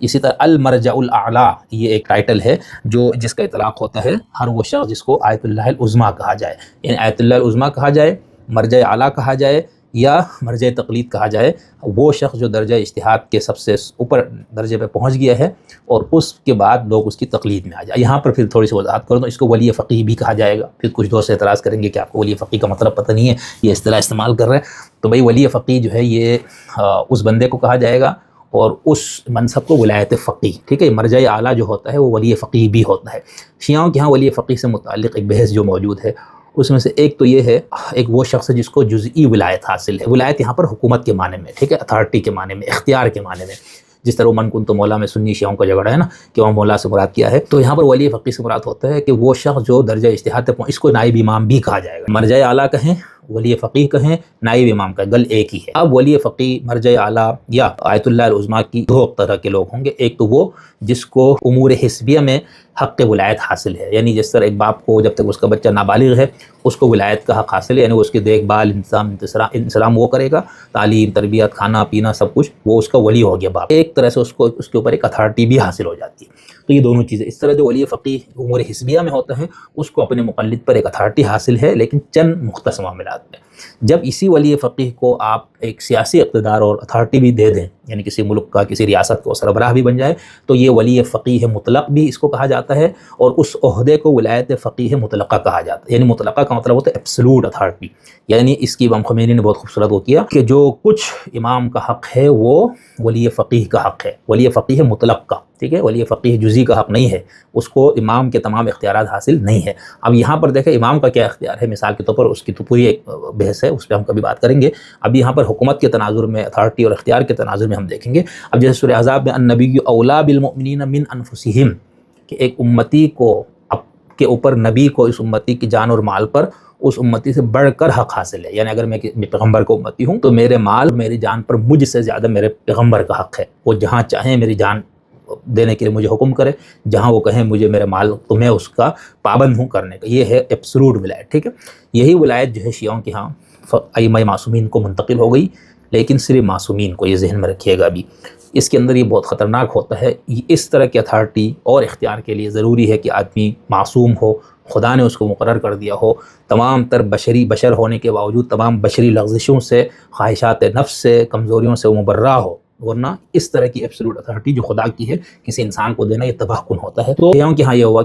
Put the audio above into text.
اسی طرح المرجع الاعلیٰ یہ ایک ٹائٹل ہے جو جس کا اطلاق ہوتا ہے ہر وہ شخص جس کو آیت اللہ العظمیٰ کہا جائے، یعنی آیت اللہ العظمیٰ کہا جائے، مرجع اعلیٰ کہا جائے یا مرجع تقلید کہا جائے، وہ شخص جو درجہ اجتہاد کے سب سے اوپر درجے پہ پہنچ گیا ہے اور اس کے بعد لوگ اس کی تقلید میں آ جائے۔ یہاں پر پھر تھوڑی سی وضاحت کروں تو اس کو ولی فقیہ بھی کہا جائے گا۔ پھر کچھ دوست اعتراض کریں گے کہ آپ کو ولی فقیہ کا مطلب پتہ نہیں ہے، یہ اصطلاح استعمال کر رہے ہیں، تو بھائی ولی فقیہ جو ہے یہ اس بندے کو کہا جائے گا اور اس منصب کو ولایت فقیہ، ٹھیک ہے۔ مرجع اعلیٰ جو ہوتا ہے وہ ولی فقیہ بھی ہوتا ہے۔ شیعوں کے ہاں ولی فقیہ سے متعلق ایک بحث جو موجود ہے اس میں سے ایک تو یہ ہے، ایک وہ شخص ہے جس کو جزئی ولایت حاصل ہے۔ ولایت یہاں پر حکومت کے معنی میں، ٹھیک ہے، اتھارٹی کے معنی میں، اختیار کے معنی میں، جس طرح من کنت مولا میں سنی شیعوں کا جھگڑا ہے نا کہ وہ مولا سے مراد کیا ہے، تو یہاں پر ولی فقیہ سے مراد ہوتا ہے کہ وہ شخص جو درجہ اجتہاد تک اس کو نائب امام بھی کہا جائے گا۔ مرجع اعلیٰ کہیں، ولی فقیہ کہیں، نائب امام کا گل ایک ہی ہے۔ اب ولی فقیہ، مرجع اعلیٰ یا آیت اللہ العظمیٰ کی دو طرح کے لوگ ہوں گے۔ ایک تو وہ جس کو امور حسبیہ میں حق ولایت حاصل ہے، یعنی جس طرح ایک باپ کو جب تک اس کا بچہ نابالغ ہے اس کو ولایت کا حق حاصل ہے، یعنی اس کی دیکھ بھال، انتظام وہ کرے گا، تعلیم، تربیت، کھانا پینا سب کچھ، وہ اس کا ولی ہو گیا باپ۔ ایک طرح سے اس کو اس کے اوپر ایک اتھارٹی بھی حاصل ہو جاتی ہے۔ تو یہ دونوں چیزیں، اس طرح جو ولی فقیہ امور حسبیہ میں ہوتا ہے اس کو اپنے مقلد پر ایک اتھارٹی حاصل ہے، لیکن چند مختص معاملات میں۔ جب اسی ولی فقیہ کو آپ ایک سیاسی اقتدار اور اتھارٹی بھی دے دیں، یعنی کسی ملک کا، کسی ریاست کو سربراہ بھی بن جائے، تو یہ ولی فقیہ مطلق بھی اس کو کہا جاتا ہے، اور اس عہدے کو ولایت فقیہ مطلقہ کہا جاتا ہے۔ یعنی مطلقہ کا مطلب ہوتا ہے ایبسلوٹ اتھارٹی، یعنی اس کی امام خمینی نے بہت خوبصورت وہ کیا کہ جو کچھ امام کا حق ہے وہ ولی فقیہ کا حق ہے، ولی فقیہ مطلق کا، ٹھیک ہے، ولی فقیہ جزئی کا حق نہیں ہے، اس کو امام کے تمام اختیارات حاصل نہیں ہے۔ اب یہاں پر دیکھیں امام کا کیا اختیار ہے، مثال کے طور پر اس کی تو پوری ایک بحث ہے، اس پہ ہم کبھی بات کریں گے۔ اب یہاں پر حکومت کے تناظر میں، اتھارٹی اور اختیار کے تناظر میں ہم دیکھیں گے۔ اب جیسے سورہ احزاب میں النبی اولیٰ بالمؤمنین من انفسہم، کہ ایک امتی کو کے اوپر، نبی کو اس امتی کی جان اور مال پر اس امتی سے بڑھ کر حق حاصل ہے، یعنی اگر میں پیغمبر کو امتی ہوں تو میرے مال، میری جان پر مجھ سے زیادہ میرے پیغمبر کا حق ہے۔ وہ جہاں چاہیں میری جان دینے کے لیے مجھے حکم کرے، جہاں وہ کہیں مجھے میرے مال تو میں اس کا پابند ہوں کرنے کا۔ یہ ہے ایبسلوٹ ولایت، ٹھیک ہے۔ یہی ولایت جو ہے شیعوں کے ہاں ائمہ معصومین کو منتقل ہو گئی، لیکن صرف معصومین کو، یہ ذہن میں رکھیے گا بھی، اس کے اندر یہ بہت خطرناک ہوتا ہے۔ اس طرح کی اتھارٹی اور اختیار کے لیے ضروری ہے کہ آدمی معصوم ہو، خدا نے اس کو مقرر کر دیا ہو، تمام تر بشر ہونے کے باوجود تمام بشری لغزشوں سے، خواہشات نفس سے، کمزوریوں سے وہ مبرہ ہو، ورنہ اس طرح کی ایبسلوٹ اتھارٹی جو خدا کی ہے کسی انسان کو دینا یہ تباہ کن ہوتا ہے۔ تو یہاں کہ ہاں یہ ہوا